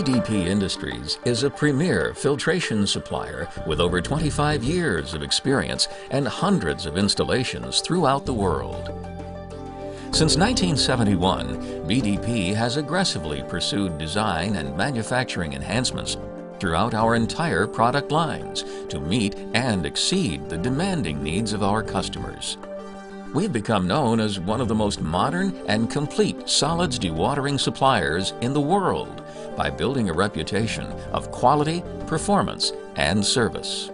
BDP Industries is a premier filtration supplier with over 25 years of experience and hundreds of installations throughout the world. Since 1971, BDP has aggressively pursued design and manufacturing enhancements throughout our entire product lines to meet and exceed the demanding needs of our customers. We've become known as one of the most modern and complete solids dewatering suppliers in the world by building a reputation of quality, performance, and service.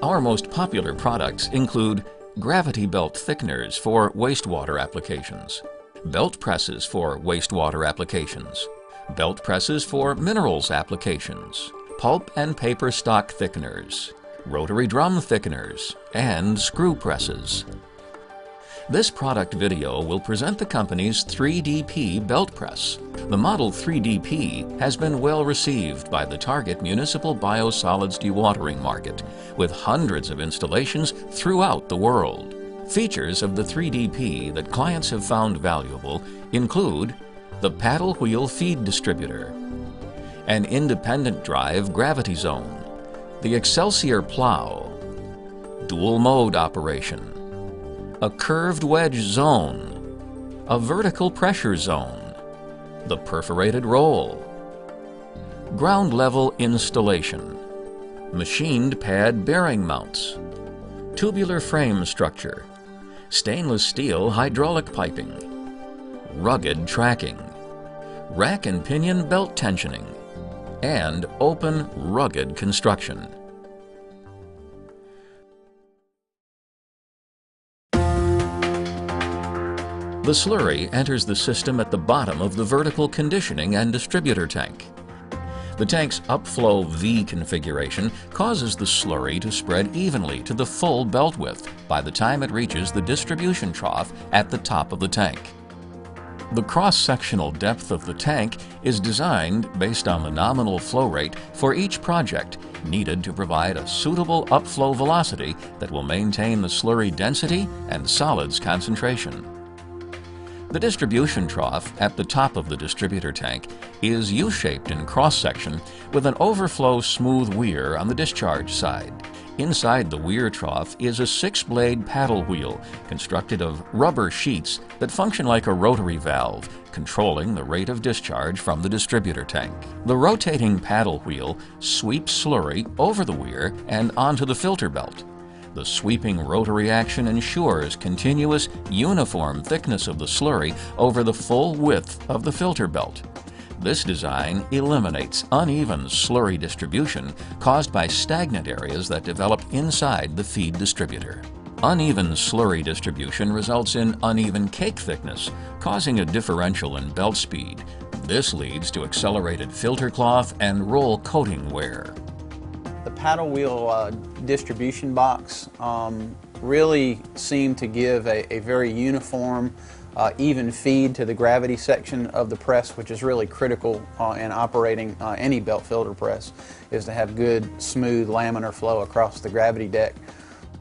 Our most popular products include gravity belt thickeners for wastewater applications, belt presses for wastewater applications, belt presses for minerals applications, pulp and paper stock thickeners, rotary drum thickeners, and screw presses. This product video will present the company's 3DP belt press. The model 3DP has been well received by the target municipal biosolids dewatering market, with hundreds of installations throughout the world. Features of the 3DP that clients have found valuable include the paddle wheel feed distributor, an independent drive gravity zone, the Excelsior plow, dual mode operation, a curved wedge zone, a vertical pressure zone, the perforated roll, ground level installation, machined pad bearing mounts, tubular frame structure, stainless steel hydraulic piping, rugged tracking, rack and pinion belt tensioning, and open rugged construction. The slurry enters the system at the bottom of the vertical conditioning and distributor tank. The tank's upflow V configuration causes the slurry to spread evenly to the full belt width by the time it reaches the distribution trough at the top of the tank. The cross-sectional depth of the tank is designed based on the nominal flow rate for each project needed to provide a suitable upflow velocity that will maintain the slurry density and solids concentration. The distribution trough at the top of the distributor tank is U-shaped in cross-section with an overflow smooth weir on the discharge side. Inside the weir trough is a 6-blade paddle wheel constructed of rubber sheets that function like a rotary valve, controlling the rate of discharge from the distributor tank. The rotating paddle wheel sweeps slurry over the weir and onto the filter belt. The sweeping rotary action ensures continuous, uniform thickness of the slurry over the full width of the filter belt. This design eliminates uneven slurry distribution caused by stagnant areas that develop inside the feed distributor. Uneven slurry distribution results in uneven cake thickness, causing a differential in belt speed. This leads to accelerated filter cloth and roll coating wear. The paddle wheel distribution box really seemed to give a very uniform, even feed to the gravity section of the press, which is really critical in operating any belt filter press, is to have good, smooth laminar flow across the gravity deck.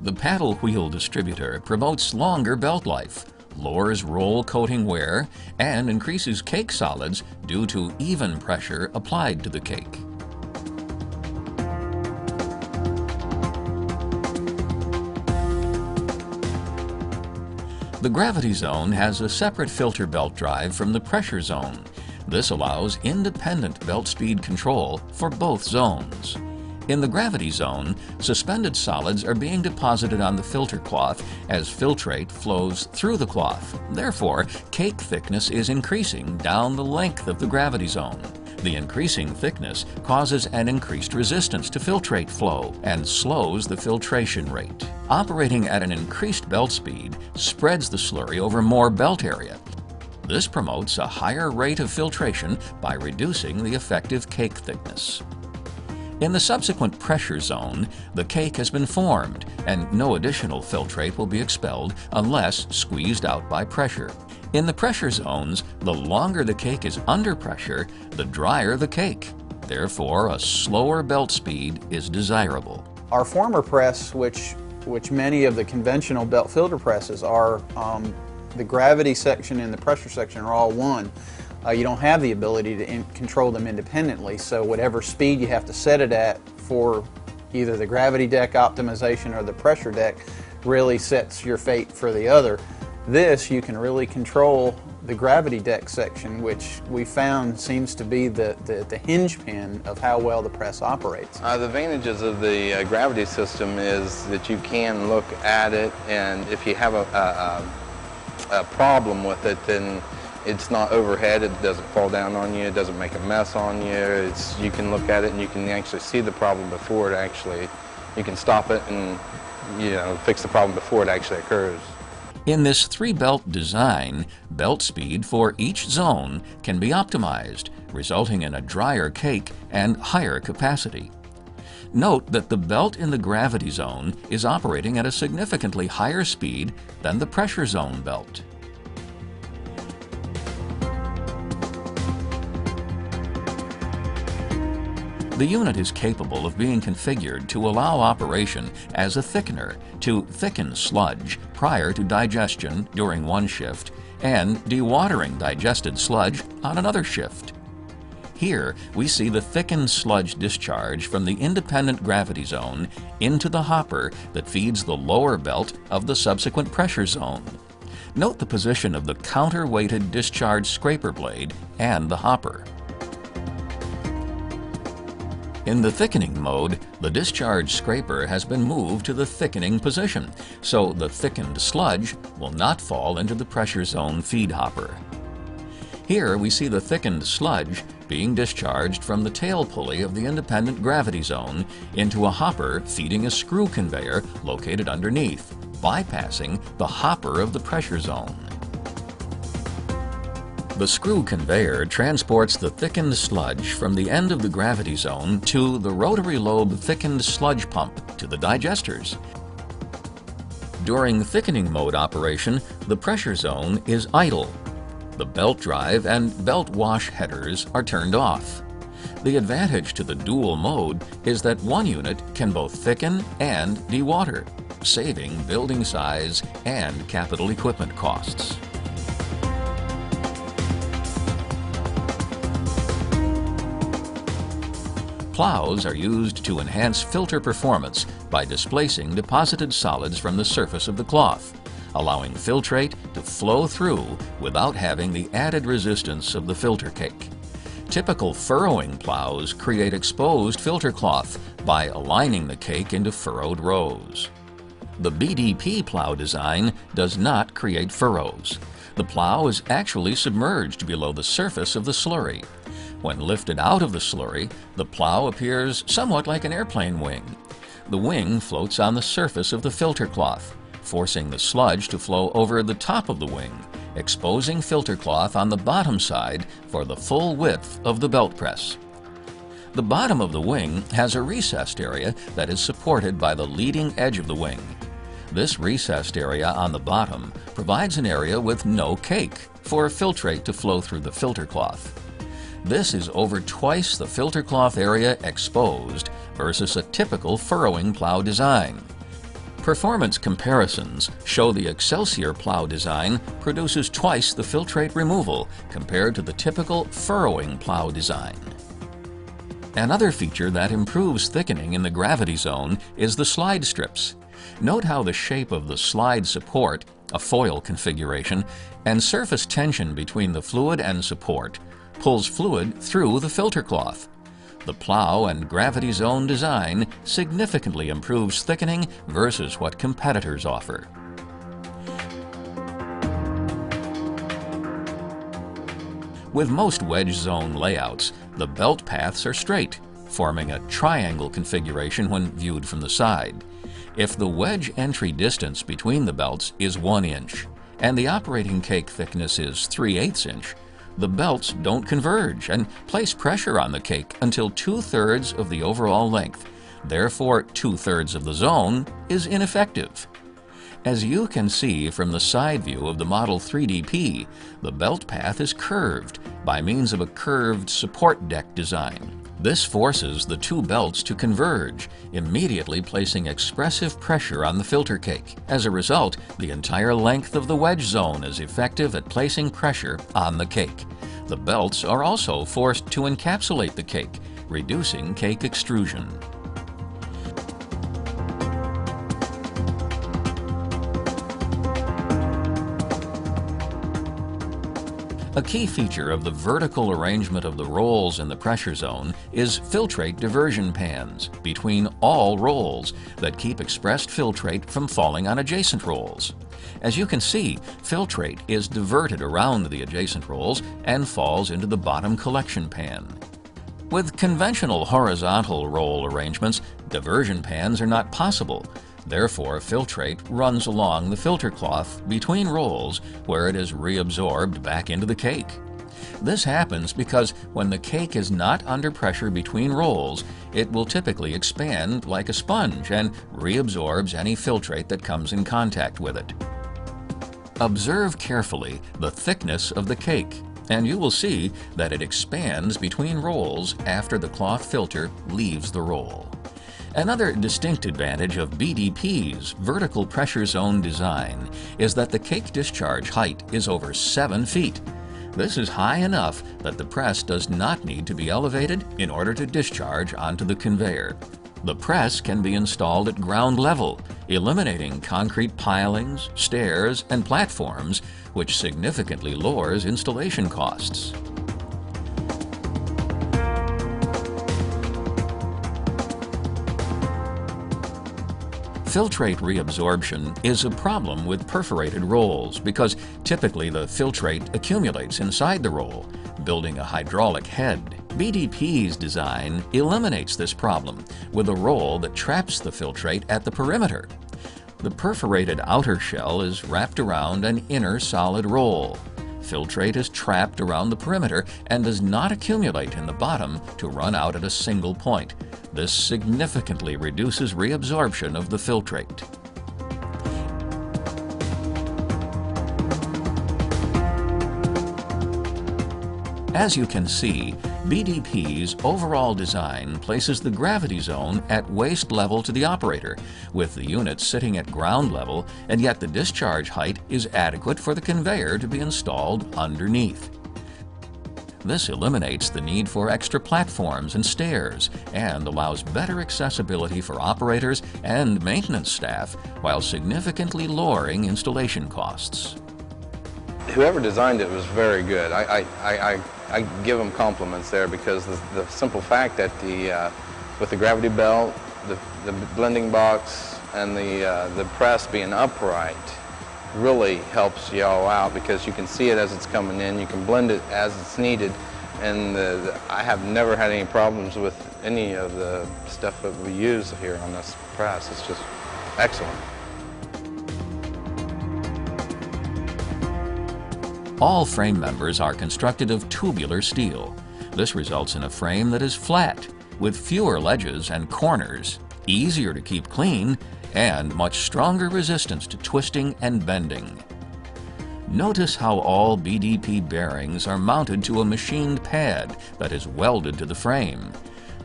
The paddle wheel distributor promotes longer belt life, lowers roll coating wear, and increases cake solids due to even pressure applied to the cake. The gravity zone has a separate filter belt drive from the pressure zone. This allows independent belt speed control for both zones. In the gravity zone, suspended solids are being deposited on the filter cloth as filtrate flows through the cloth. Therefore, cake thickness is increasing down the length of the gravity zone. The increasing thickness causes an increased resistance to filtrate flow and slows the filtration rate. Operating at an increased belt speed spreads the slurry over more belt area. This promotes a higher rate of filtration by reducing the effective cake thickness. In the subsequent pressure zone, the cake has been formed and no additional filtrate will be expelled unless squeezed out by pressure. In the pressure zones, the longer the cake is under pressure, the drier the cake. Therefore, a slower belt speed is desirable. Our former press, which many of the conventional belt filter presses are, the gravity section and the pressure section are all one. you don't have the ability to control them independently. So whatever speed you have to set it at for either the gravity deck optimization or the pressure deck really sets your fate for the other. This, you can really control the gravity deck section, which we found seems to be the hinge pin of how well the press operates. The advantages of the gravity system is that you can look at it, and if you have a problem with it, then it's not overhead, it doesn't fall down on you, it doesn't make a mess on you. You can look at it and you can actually see the problem before it actually, you can stop it and fix the problem before it actually occurs. In this 3-belt design, belt speed for each zone can be optimized, resulting in a drier cake and higher capacity. Note that the belt in the gravity zone is operating at a significantly higher speed than the pressure zone belt. The unit is capable of being configured to allow operation as a thickener to thicken sludge prior to digestion during one shift and dewatering digested sludge on another shift. Here we see the thickened sludge discharge from the independent gravity zone into the hopper that feeds the lower belt of the subsequent pressure zone. Note the position of the counterweighted discharge scraper blade and the hopper. In the thickening mode, the discharge scraper has been moved to the thickening position, so the thickened sludge will not fall into the pressure zone feed hopper. Here we see the thickened sludge being discharged from the tail pulley of the independent gravity zone into a hopper feeding a screw conveyor located underneath, bypassing the hopper of the pressure zone. The screw conveyor transports the thickened sludge from the end of the gravity zone to the rotary lobe thickened sludge pump to the digesters. During thickening mode operation, the pressure zone is idle. The belt drive and belt wash headers are turned off. The advantage to the dual mode is that one unit can both thicken and dewater, saving building size and capital equipment costs. Plows are used to enhance filter performance by displacing deposited solids from the surface of the cloth, allowing filtrate to flow through without having the added resistance of the filter cake. Typical furrowing plows create exposed filter cloth by aligning the cake into furrowed rows. The BDP plow design does not create furrows. The plow is actually submerged below the surface of the slurry. When lifted out of the slurry, the plow appears somewhat like an airplane wing. The wing floats on the surface of the filter cloth, forcing the sludge to flow over the top of the wing, exposing filter cloth on the bottom side for the full width of the belt press. The bottom of the wing has a recessed area that is supported by the leading edge of the wing. This recessed area on the bottom provides an area with no cake for filtrate to flow through the filter cloth. This is over twice the filter cloth area exposed versus a typical furrowing plow design. Performance comparisons show the Excelsior plow design produces twice the filtrate removal compared to the typical furrowing plow design. Another feature that improves thickening in the gravity zone is the slide strips. Note how the shape of the slide support, a foil configuration, and surface tension between the fluid and support pulls fluid through the filter cloth. The plow and gravity zone design significantly improves thickening versus what competitors offer. With most wedge zone layouts, the belt paths are straight, forming a triangle configuration when viewed from the side. If the wedge entry distance between the belts is 1 inch and the operating cake thickness is 3/8 inch, the belts don't converge and place pressure on the cake until 2/3 of the overall length. Therefore, 2/3 of the zone is ineffective. As you can see from the side view of the Model 3DP, the belt path is curved by means of a curved support deck design. This forces the two belts to converge, immediately placing expressive pressure on the filter cake. As a result, the entire length of the wedge zone is effective at placing pressure on the cake. The belts are also forced to encapsulate the cake, reducing cake extrusion. A key feature of the vertical arrangement of the rolls in the pressure zone is filtrate diversion pans between all rolls that keep expressed filtrate from falling on adjacent rolls. As you can see, filtrate is diverted around the adjacent rolls and falls into the bottom collection pan. With conventional horizontal roll arrangements, diversion pans are not possible. Therefore, filtrate runs along the filter cloth between rolls where it is reabsorbed back into the cake. This happens because when the cake is not under pressure between rolls, it will typically expand like a sponge and reabsorbs any filtrate that comes in contact with it. Observe carefully the thickness of the cake, and you will see that it expands between rolls after the cloth filter leaves the roll. Another distinct advantage of BDP's vertical pressure zone design is that the cake discharge height is over 7 feet. This is high enough that the press does not need to be elevated in order to discharge onto the conveyor. The press can be installed at ground level, eliminating concrete pilings, stairs, and platforms, which significantly lowers installation costs. Filtrate reabsorption is a problem with perforated rolls because typically the filtrate accumulates inside the roll, building a hydraulic head. BDP's design eliminates this problem with a roll that traps the filtrate at the perimeter. The perforated outer shell is wrapped around an inner solid roll. Filtrate is trapped around the perimeter and does not accumulate in the bottom to run out at a single point. This significantly reduces reabsorption of the filtrate. As you can see, BDP's overall design places the gravity zone at waist level to the operator, with the unit sitting at ground level, and yet the discharge height is adequate for the conveyor to be installed underneath. This eliminates the need for extra platforms and stairs and allows better accessibility for operators and maintenance staff while significantly lowering installation costs. Whoever designed it was very good. I give them compliments there because the simple fact that with the gravity belt, the blending box, and the press being upright really helps y'all out because you can see it as it's coming in, you can blend it as it's needed, and I have never had any problems with any of the stuff that we use here on this press. It's just excellent. All frame members are constructed of tubular steel. This results in a frame that is flat, with fewer ledges and corners, easier to keep clean, and much stronger resistance to twisting and bending. Notice how all BDP bearings are mounted to a machined pad that is welded to the frame.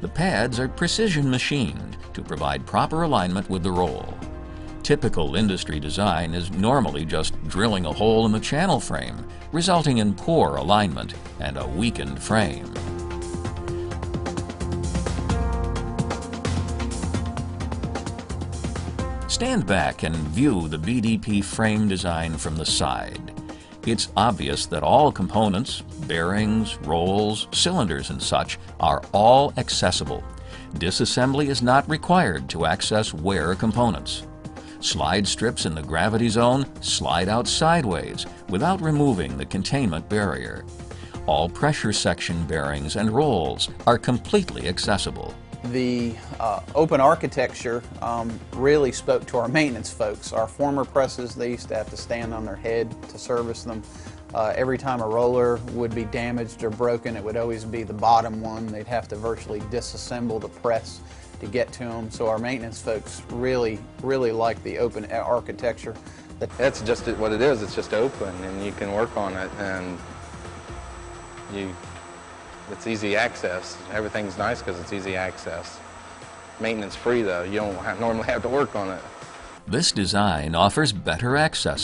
The pads are precision machined to provide proper alignment with the roll. Typical industry design is normally just drilling a hole in the channel frame, resulting in poor alignment and a weakened frame. Stand back and view the BDP frame design from the side. It's obvious that all components, bearings, rolls, cylinders, and such are all accessible. Disassembly is not required to access wear components. Slide strips in the gravity zone slide out sideways without removing the containment barrier. All pressure section bearings and rolls are completely accessible. The open architecture really spoke to our maintenance folks. Our former presses, they used to have to stand on their head to service them. Every time a roller would be damaged or broken, it would always be the bottom one. They'd have to virtually disassemble the press to get to them. So our maintenance folks really like the open architecture. That's just what it is. It's just open, and you can work on it, and It's easy access. Everything's nice because it's easy access. Maintenance free though. You don't normally have to work on it. This design offers better access